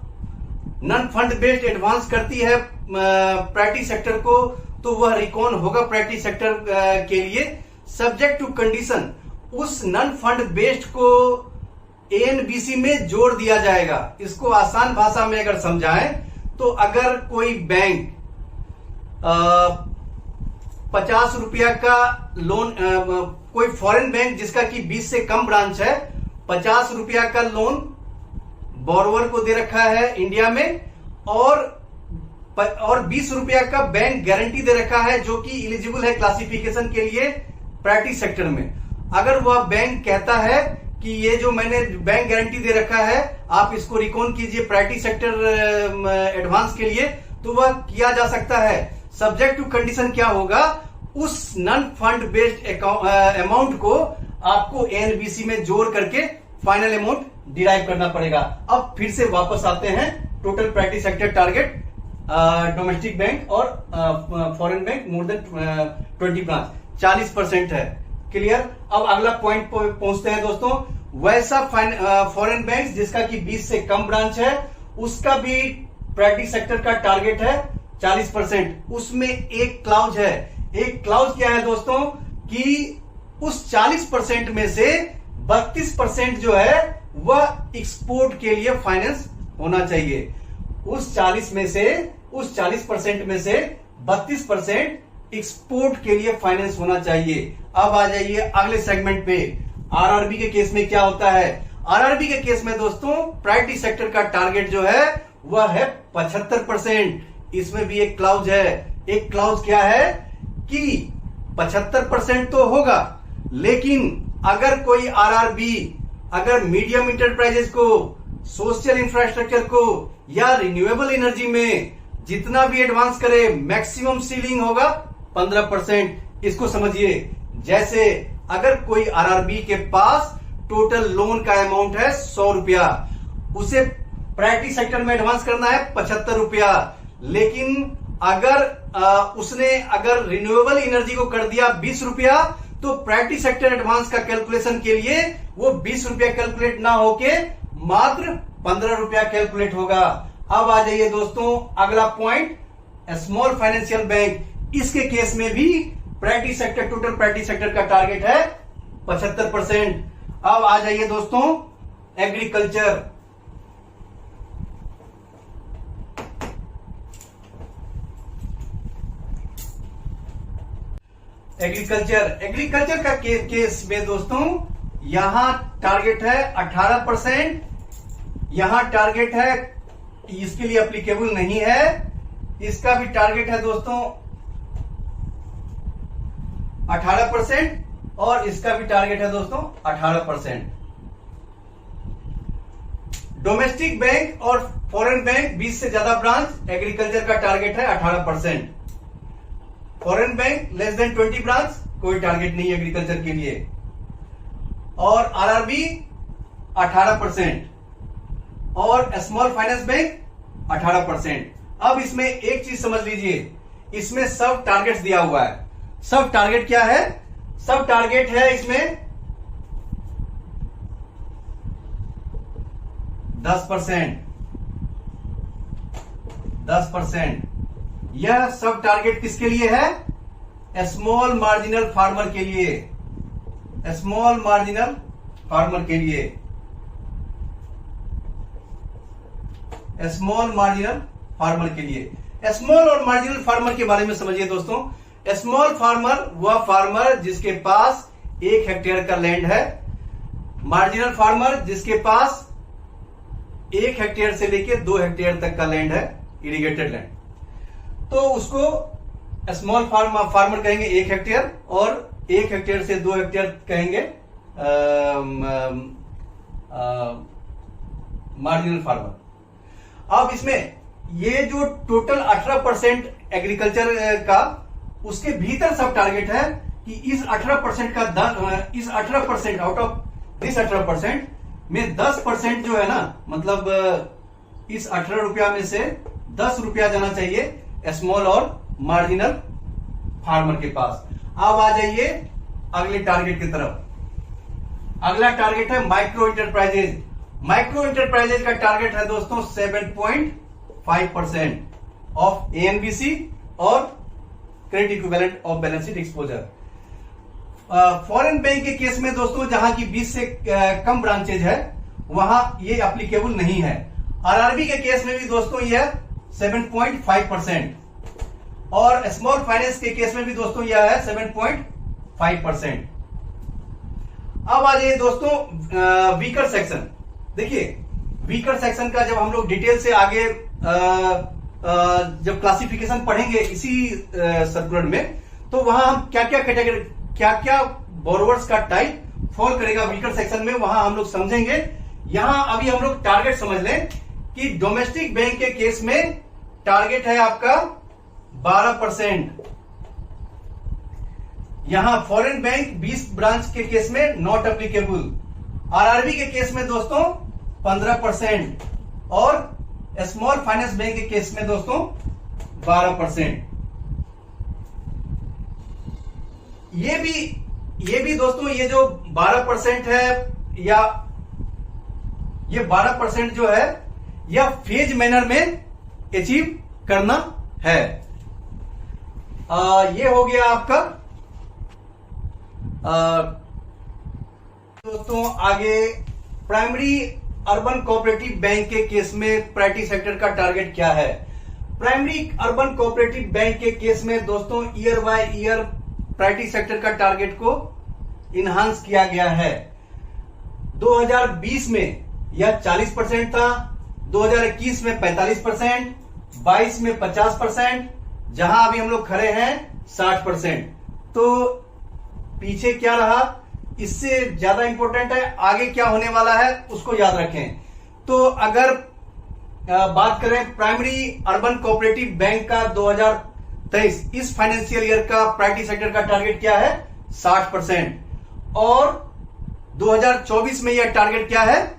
नॉन फंड बेस्ड एडवांस करती है प्रायोरिटी सेक्टर को तो वह रिकॉन होगा प्रायोरिटी सेक्टर के लिए, सब्जेक्ट टू कंडीशन उस नॉन फंड बेस्ड को एएनबीसी में जोड़ दिया जाएगा। इसको आसान भाषा में अगर समझाएं तो अगर कोई बैंक 50 रुपया का लोन, कोई फॉरेन बैंक जिसका कि 20 से कम ब्रांच है 50 रुपया का लोन बोरोवर को दे रखा है इंडिया में और 20 रुपया का बैंक गारंटी दे रखा है जो कि एलिजिबल है क्लासिफिकेशन के लिए प्रायोरिटी सेक्टर में। अगर वह बैंक कहता है कि ये जो मैंने बैंक गारंटी दे रखा है आप इसको रिकॉन कीजिए प्रायोरिटी सेक्टर एडवांस के लिए, तो वह किया जा सकता है। सब्जेक्ट टू कंडीशन क्या होगा, उस नॉन फंड बेस्ड अमाउंट को आपको एएनबीसी में जोड़ करके फाइनल अमाउंट डिराइव करना पड़ेगा। अब फिर से वापस आते हैं total priority sector target domestic bank और foreign bank more than 20 branch 40% है। क्लियर। अब अगला पॉइंट पहुंचते हैं दोस्तों। वैसा फॉरेन बैंक जिसका कि 20 से कम ब्रांच है उसका भी प्रायोरिटी सेक्टर का टारगेट है 40%। उसमें एक क्लाउज है। एक क्लाउज क्या है दोस्तों कि उस 40% में से 32% जो है वह एक्सपोर्ट के लिए फाइनेंस होना चाहिए। उस 40% में से 32% एक्सपोर्ट के लिए फाइनेंस होना चाहिए। अब आ जाइए अगले सेगमेंट पे। आरआरबी के केस में क्या होता है? आरआरबी के केस में दोस्तों प्रायोरिटी सेक्टर का टारगेट जो है वह है 75%। इसमें भी एक क्लाउज है। एक क्लाउज क्या है कि 75% तो होगा, लेकिन अगर कोई आरआरबी अगर मीडियम इंटरप्राइजेस को, सोशल इंफ्रास्ट्रक्चर को या रिन्यूएबल एनर्जी में जितना भी एडवांस करे मैक्सिमम सीलिंग होगा 15%। इसको समझिए, जैसे अगर कोई आरआरबी के पास टोटल लोन का अमाउंट है 100 रुपया, उसे प्रायोरिटी सेक्टर में एडवांस करना है 75 रुपया, लेकिन अगर उसने अगर रिन्यूएबल एनर्जी को कर दिया 20 रुपया तो प्रायोरिटी सेक्टर एडवांस का कैलकुलेशन के लिए वो 20 रुपया कैलकुलेट ना होके मात्र 15 रुपया कैलकुलेट होगा। अब आ जाइए दोस्तों अगला पॉइंट, स्मॉल फाइनेंशियल बैंक। इसके केस में भी priority sector, total priority sector का टारगेट है 75%। अब आ जाइए दोस्तों एग्रीकल्चर। एग्रीकल्चर का केस में दोस्तों यहां टारगेट है 18%। यहां टारगेट है, इसके लिए एप्लीकेबल नहीं है। इसका भी टारगेट है दोस्तों 18% और इसका भी टारगेट है दोस्तों 18%। डोमेस्टिक बैंक और फॉरेन बैंक 20 से ज्यादा ब्रांच, एग्रीकल्चर का टारगेट है 18%। Foreign bank less than 20 branch, कोई टारगेट नहीं एग्रीकल्चर के लिए। और आरआरबी 18% और स्मॉल फाइनेंस बैंक 18%। अब इसमें एक चीज समझ लीजिए, इसमें सब टारगेट्स दिया हुआ है। सब टारगेट क्या है? सब टारगेट है इसमें 10%। यह सब टारगेट किसके लिए है? स्मॉल मार्जिनल फार्मर के लिए। स्मॉल मार्जिनल फार्मर के लिए, स्मॉल मार्जिनल फार्मर के लिए। स्मॉल और मार्जिनल फार्मर के बारे में समझिए दोस्तों। स्मॉल फार्मर वह फार्मर जिसके पास 1 हेक्टेयर का लैंड है। मार्जिनल फार्मर जिसके पास 1 हेक्टेयर से लेकर 2 हेक्टेयर तक का लैंड है। इरिगेटेड लैंड, तो उसको स्मॉल फार्मर कहेंगे 1 हेक्टेयर, और 1 हेक्टेयर से 2 हेक्टेयर कहेंगे मार्जिनल फार्मर। अब इसमें ये जो टोटल 18% एग्रीकल्चर का, उसके भीतर सब टारगेट है कि इस 18% का इस 18% आउट ऑफ दिस 18% में 10% जो है ना, मतलब इस 18 रुपया में से 10 रुपया जाना चाहिए स्मॉल और मार्जिनल फार्मर के पास। अब आ जाइए अगले टारगेट की तरफ। अगला टारगेट है माइक्रो इंटरप्राइजेज। माइक्रो इंटरप्राइजेज का टारगेट है दोस्तों 7.5% ऑफ एएनबीसी और credit equivalent of balance sheet exposure. Foreign bank के केस में दोस्तों जहां की 20 से कम ब्रांचेज है वहां ये एप्लीकेबल नहीं है। आरआरबी के केस में भी दोस्तों यह 7.5%, और स्मॉल फाइनेंस के केस में भी दोस्तों यह है 7.5%। अब आ जाइए दोस्तों वीकर सेक्शन। देखिए वीकर सेक्शन का जब हम लोग डिटेल से आगे जब क्लासिफिकेशन पढ़ेंगे इसी सर्कुलर में, तो वहां हम क्या क्या कैटेगरी, क्या क्या बोरोवर्स का टाइप फॉल करेगा वीकर सेक्शन में, वहां हम लोग समझेंगे। यहां अभी हम लोग टारगेट समझ लें कि डोमेस्टिक बैंक के केस में टारगेट है आपका 12%। यहां फॉरेन बैंक 20 ब्रांच के केस में नॉट एप्लीकेबल। आरआरबी के केस में दोस्तों 15%, और स्मॉल फाइनेंस बैंक के केस में दोस्तों 12%। ये भी दोस्तों ये जो 12% है, या ये 12% जो है यह फेज मैनर में अचीव करना है। ये हो गया आपका दोस्तों। आगे प्राइमरी अर्बन कोऑपरेटिव बैंक के केस में प्रायोरिटी सेक्टर का टारगेट क्या है। प्राइमरी अर्बन कोऑपरेटिव बैंक के केस में दोस्तों year by year priority sector का टारगेट को इनहांस किया गया है। 2020 में यह 40% था, 2021 में 45%, 22 में 50%, जहां अभी हम लोग खड़े हैं 60%। तो पीछे क्या रहा, इससे ज्यादा इंपॉर्टेंट है आगे क्या होने वाला है, उसको याद रखें। तो अगर बात करें प्राइमरी अर्बन कोऑपरेटिव बैंक का 2023 इस फाइनेंशियल ईयर का प्रायोरिटी सेक्टर का टारगेट क्या है 60%, और 2024 में यह टारगेट क्या है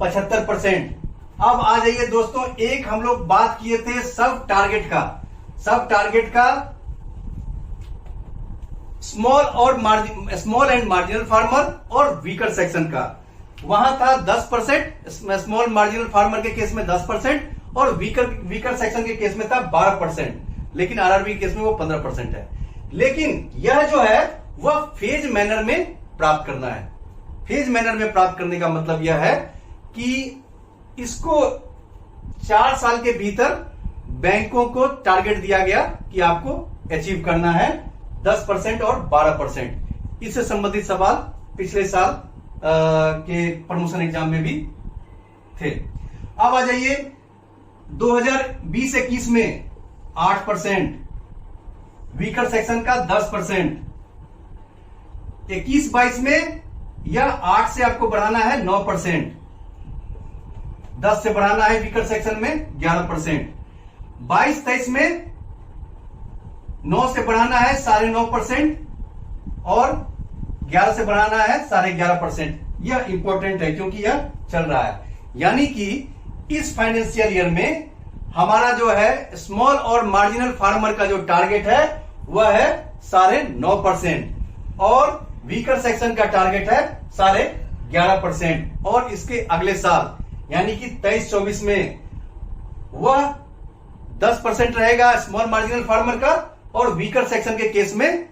75%। अब आ जाइए दोस्तों, एक हम लोग बात किए थे सब टारगेट का स्मॉल एंड मार्जिनल फार्मर और वीकर सेक्शन का। वहां था 10%, स्मॉल मार्जिनल फार्मर के केस में 10%, और वीकर सेक्शन के केस में था 12%, लेकिन आरआरबी के केस में वो 15% है। लेकिन यह जो है वह फेज मैनर में प्राप्त करना है। फेज मैनर में प्राप्त करने का मतलब यह है कि इसको 4 साल के भीतर बैंकों को टारगेट दिया गया कि आपको अचीव करना है 10% और 12%। इससे संबंधित सवाल पिछले साल के प्रमोशन एग्जाम में भी थे। अब आ जाइए 2020-21 में 8%, वीकर सेक्शन का 10%, 21-22 में यह 8 से आपको बढ़ाना है 9%, 10 से बढ़ाना है वीकर सेक्शन में 11%, 22-23 में 9 से बढ़ाना है 9.5%, और 11 से बढ़ाना है 11.5%। यह इंपॉर्टेंट है क्योंकि यह चल रहा है। यानी कि इस फाइनेंशियल ईयर में हमारा जो है स्मॉल और मार्जिनल फार्मर का जो टारगेट है वह है 9.5%, और वीकर सेक्शन का टारगेट है 11.5%, और इसके अगले साल यानी कि 23-24 में वह 10% रहेगा स्मॉल मार्जिनल फार्मर का, और वीकर सेक्शन के केस में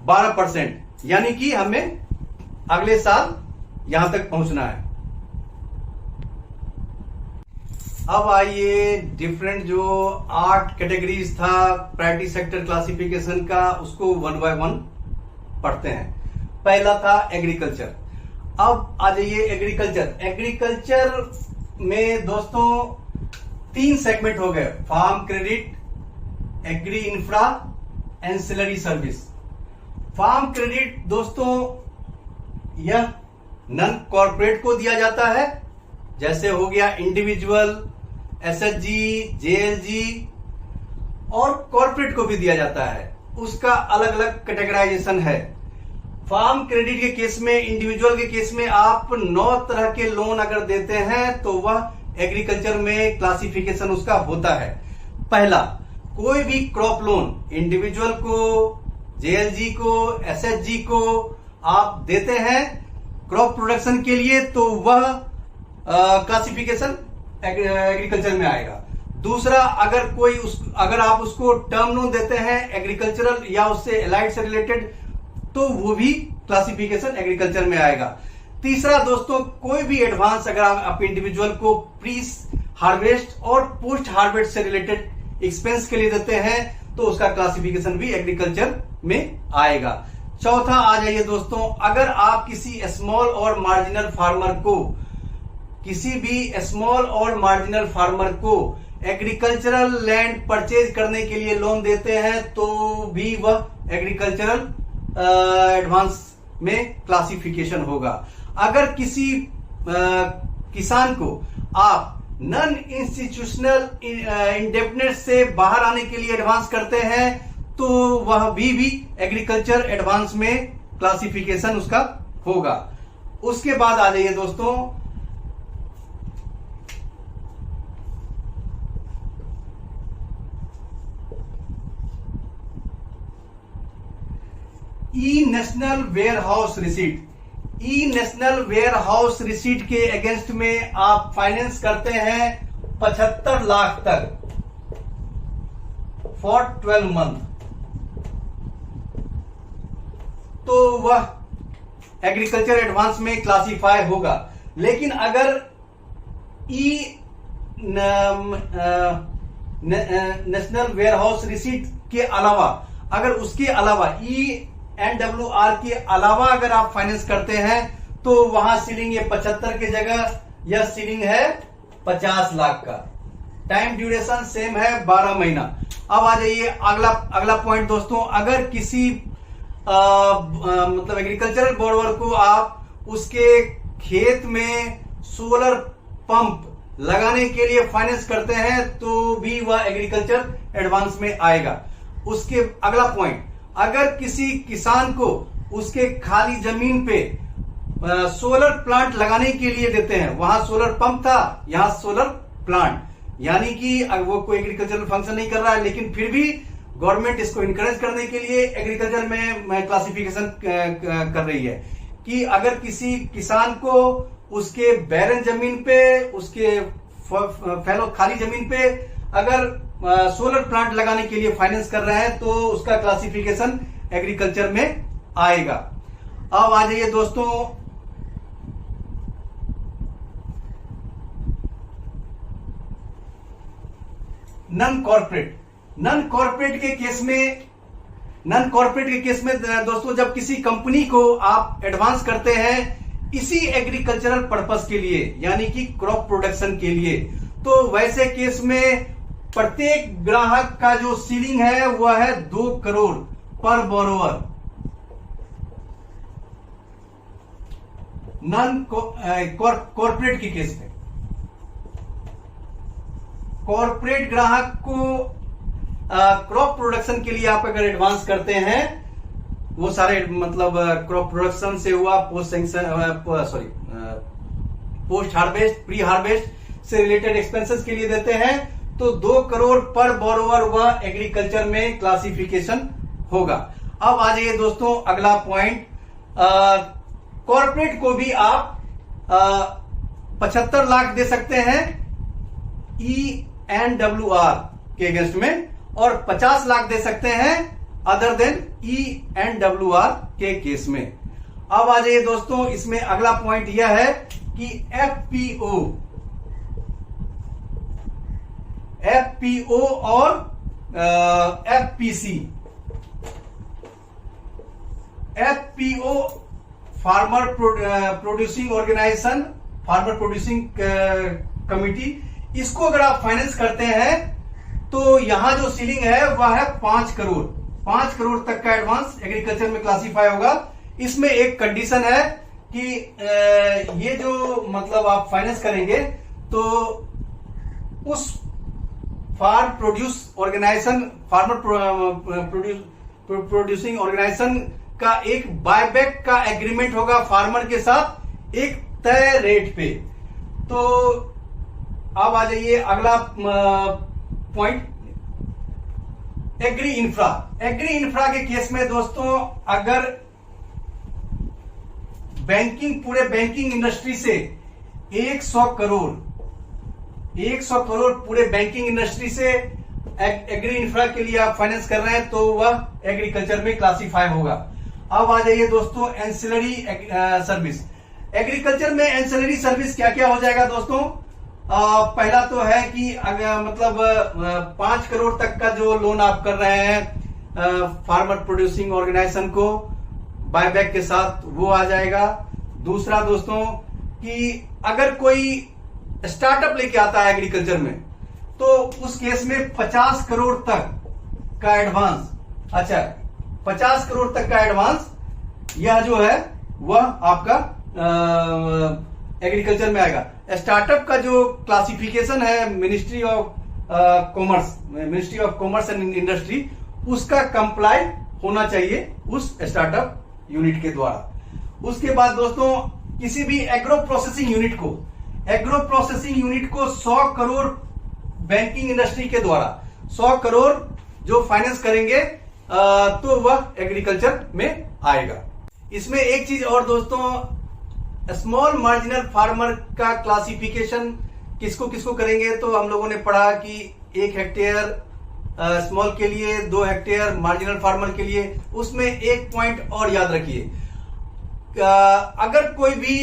12%। यानी कि हमें अगले साल यहां तक पहुंचना है। अब आइए डिफरेंट जो 8 कैटेगरीज था प्रायोरिटी सेक्टर क्लासिफिकेशन का, उसको 1 by 1 पढ़ते हैं। पहला था एग्रीकल्चर। अब आ जाइए एग्रीकल्चर में दोस्तों तीन सेगमेंट हो गए, farm credit, agri infra, ancillary service. Farm credit दोस्तों यह नॉन कॉर्पोरेट को दिया जाता है, जैसे हो गया इंडिविजुअल, एसएचजी, जेएलजी, और कॉर्पोरेट को भी दिया जाता है। उसका अलग अलग कैटेगराइजेशन है। फार्म क्रेडिट के केस में, इंडिविजुअल के केस में आप 9 तरह के लोन अगर देते हैं तो वह एग्रीकल्चर में क्लासिफिकेशन उसका होता है। पहला, कोई भी क्रॉप लोन इंडिविजुअल को, जेएलजी को, एसएचजी को आप देते हैं क्रॉप प्रोडक्शन के लिए तो वह क्लासिफिकेशन एग्रीकल्चर में आएगा। दूसरा, अगर आप उसको टर्म लोन देते हैं एग्रीकल्चरल या उससे एलाइड से रिलेटेड तो वो भी क्लासिफिकेशन एग्रीकल्चर में आएगा। तीसरा दोस्तों, कोई भी एडवांस अगर आप इंडिविजुअल को प्री हार्वेस्ट और पोस्ट हार्वेस्ट से रिलेटेड एक्सपेंस के लिए देते हैं तो उसका क्लासिफिकेशन भी एग्रीकल्चर में आएगा। चौथा आ जाइए दोस्तों, अगर आप किसी स्मॉल और मार्जिनल फार्मर को एग्रीकल्चरल लैंड परचेज करने के लिए लोन देते हैं तो भी वह एग्रीकल्चरल एडवांस में क्लासिफिकेशन होगा। अगर किसी किसान को आप नॉन इंस्टीट्यूशनल इंडेप्टनेस से बाहर आने के लिए एडवांस करते हैं तो वह भी एग्रीकल्चर एडवांस में क्लासिफिकेशन उसका होगा। उसके बाद आ जाइए दोस्तों, ई नेशनल वेयरहाउस रिसीट। ई नेशनल वेयरहाउस रिसीट के अगेंस्ट में आप फाइनेंस करते हैं 75 लाख तक फॉर 12 मंथ तो वह एग्रीकल्चर एडवांस में क्लासिफाई होगा। लेकिन अगर नेशनल वेयरहाउस रिसीट के अलावा, अगर उसके अलावा ENWR के अलावा अगर आप फाइनेंस करते हैं तो वहां सीलिंग ये 75 की जगह यह सीलिंग है 50 लाख का। टाइम ड्यूरेशन सेम है 12 महीना। अब आ जाइए अगला पॉइंट दोस्तों, अगर किसी मतलब एग्रीकल्चरल बोरोवर को आप उसके खेत में सोलर पंप लगाने के लिए फाइनेंस करते हैं तो भी वह एग्रीकल्चर एडवांस में आएगा। उसके अगला पॉइंट, अगर किसी किसान को उसके खाली जमीन पे सोलर प्लांट लगाने के लिए देते हैं, वहां सोलर पंप था, यहां सोलर प्लांट, यानी कि वो कोई एग्रीकल्चरल फंक्शन नहीं कर रहा है लेकिन फिर भी गवर्नमेंट इसको इनकरेज करने के लिए एग्रीकल्चर में क्लासिफिकेशन कर रही है कि अगर किसी किसान को उसके बैरन जमीन पे, उसके फैलो खाली जमीन पे अगर सोलर प्लांट लगाने के लिए फाइनेंस कर रहे हैं तो उसका क्लासिफिकेशन एग्रीकल्चर में आएगा। अब आ जाइए दोस्तों, नॉन कॉर्पोरेट के केस में दोस्तों जब किसी कंपनी को आप एडवांस करते हैं इसी एग्रीकल्चरल पर्पस के लिए यानी कि क्रॉप प्रोडक्शन के लिए, तो वैसे केस में प्रत्येक ग्राहक का जो सीलिंग है वह है 2 करोड़ पर बोरोवर। नॉन कॉर्पोरेट के केस में कॉर्पोरेट ग्राहक को क्रॉप प्रोडक्शन के लिए आप अगर एडवांस करते हैं, वो सारे मतलब क्रॉप प्रोडक्शन से हुआ, पोस्ट हार्वेस्ट, प्री हार्वेस्ट से रिलेटेड एक्सपेंसेस के लिए देते हैं तो 2 करोड़ पर बोरोवर वह एग्रीकल्चर में क्लासिफिकेशन होगा। अब आ जाइए दोस्तों अगला पॉइंट, कॉर्पोरेट को भी आप 75 लाख दे सकते हैं ENWR के अगेंस्ट में और 50 लाख दे सकते हैं अदर देन ENWR के केस में। अब आ जाइए दोस्तों, इसमें अगला पॉइंट यह है कि FPO और FPC। FPO farmer producing organisation, farmer producing committee, इसको अगर आप फाइनेंस करते हैं तो यहां जो सीलिंग है वह है 5 करोड़। 5 करोड़ तक का एडवांस एग्रीकल्चर में क्लासीफाई होगा। इसमें एक कंडीशन है कि ये जो मतलब आप फाइनेंस करेंगे तो उस फार्म प्रोड्यूसिंग ऑर्गेनाइजेशन का एक बायबैक का एग्रीमेंट होगा फार्मर के साथ एक तय रेट पे। तो अब आ जाइए अगला point, agri infra. Agri infra के केस में दोस्तों अगर पूरे बैंकिंग इंडस्ट्री से 100 करोड़ पूरे बैंकिंग इंडस्ट्री से एग्री इंफ्रा के लिए आप फाइनेंस कर रहे हैं तो वह एग्रीकल्चर में क्लासीफाई होगा। अब आ जाइए दोस्तों एंसिलरी सर्विस। एग्रीकल्चर में एंसिलरी सर्विस क्या क्या हो जाएगा दोस्तों? पहला तो है कि अगर मतलब 5 करोड़ तक का जो लोन आप कर रहे हैं फार्मर प्रोड्यूसिंग ऑर्गेनाइजेशन को बायबैक के साथ, वो आ जाएगा। दूसरा दोस्तों कि अगर कोई स्टार्टअप लेके आता है एग्रीकल्चर में तो उस केस में 50 करोड़ तक का एडवांस, 50 करोड़ तक का एडवांस यह जो है वह आपका एग्रीकल्चर में आएगा। स्टार्टअप का जो क्लासिफिकेशन है ministry of commerce and industry, उसका कंप्लाई होना चाहिए उस स्टार्टअप यूनिट के द्वारा। उसके बाद दोस्तों किसी भी एग्रो प्रोसेसिंग यूनिट को 100 करोड़ बैंकिंग इंडस्ट्री के द्वारा 100 करोड़ जो फाइनेंस करेंगे तो वह एग्रीकल्चर में आएगा। इसमें एक चीज और दोस्तों, स्मॉल मार्जिनल फार्मर का क्लासिफिकेशन किसको किसको करेंगे तो हम लोगों ने पढ़ा कि 1 हेक्टेयर स्मॉल के लिए, 2 हेक्टेयर मार्जिनल फार्मर के लिए। उसमें एक पॉइंट और याद रखिए, अगर कोई भी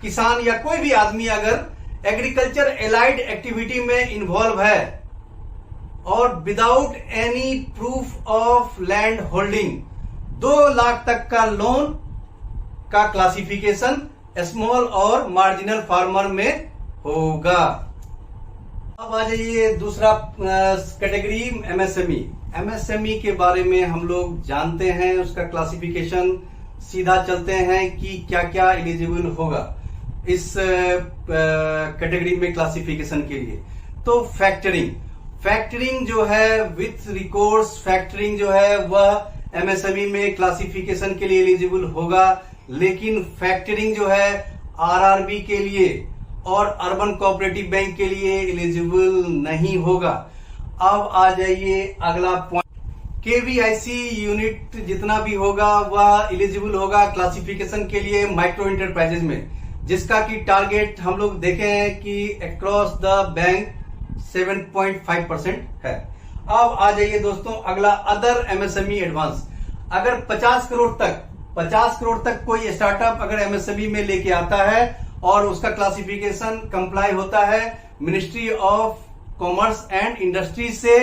किसान या कोई भी आदमी अगर एग्रीकल्चर एलाइड एक्टिविटी में इन्वॉल्व है और without any proof of land holding 2 lakh तक का लोन का क्लासिफिकेशन स्मॉल और मार्जिनल फार्मर में होगा। अब आ जाइए दूसरा कैटेगरी एमएसएमई के बारे में हम लोग जानते हैं, उसका क्लासिफिकेशन। सीधा चलते हैं कि क्या क्या एलिजिबल होगा इस कैटेगरी में क्लासिफिकेशन के लिए। तो फैक्टरिंग जो है विथ रिकोर्स फैक्टरिंग जो है वह एमएसएमई में क्लासिफिकेशन के लिए एलिजिबल होगा, लेकिन फैक्टरिंग जो है आरआरबी के लिए और अर्बन कोऑपरेटिव बैंक के लिए एलिजिबल नहीं होगा। अब आ जाइए अगला पॉइंट, केवीआईसी यूनिट जितना भी होगा वह एलिजिबल होगा क्लासिफिकेशन के लिए माइक्रो इंटरप्राइजेज में, जिसका की टारगेट हम लोग देखे हैं कि अक्रॉस द बैंक 7.5% है। अब आ जाइए दोस्तों अगला अदर एमएसएमई एडवांस। अगर 50 करोड़ तक कोई स्टार्टअप अगर एमएसएमई में लेके आता है और उसका क्लासिफिकेशन कंप्लाई होता है ministry of commerce and industry से,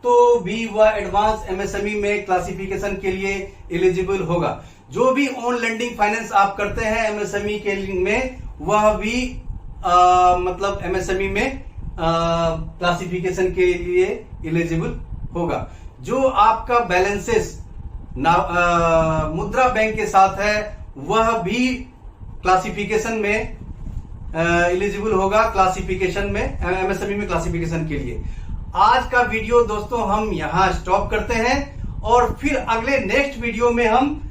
तो भी वह एडवांस एमएसएमई में क्लासिफिकेशन के लिए एलिजिबल होगा। जो भी ऑन लेंडिंग फाइनेंस आप करते हैं एमएसएमई के में, वह भी मतलब एमएसएमई में क्लासिफिकेशन के लिए एलिजिबल होगा। जो आपका बैलेंसेस मुद्रा बैंक के साथ है वह भी क्लासिफिकेशन में एलिजिबल होगा, क्लासिफिकेशन में एमएसएमई में क्लासिफिकेशन के लिए। आज का वीडियो दोस्तों हम यहां स्टॉप करते हैं और फिर अगले नेक्स्ट वीडियो में हम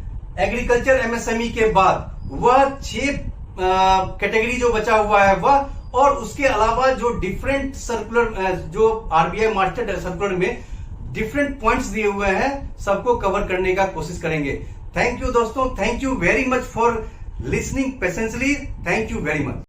एग्रीकल्चर एमएसएमई के बाद वह 6 कैटेगरी जो बचा हुआ है वह, और उसके अलावा जो डिफरेंट सर्कुलर जो आरबीआई मास्टर सर्कुलर में डिफरेंट पॉइंट्स दिए हुए हैं सबको कवर करने का कोशिश करेंगे। थैंक यू दोस्तों, thank you very much for listening patiently, thank you very much.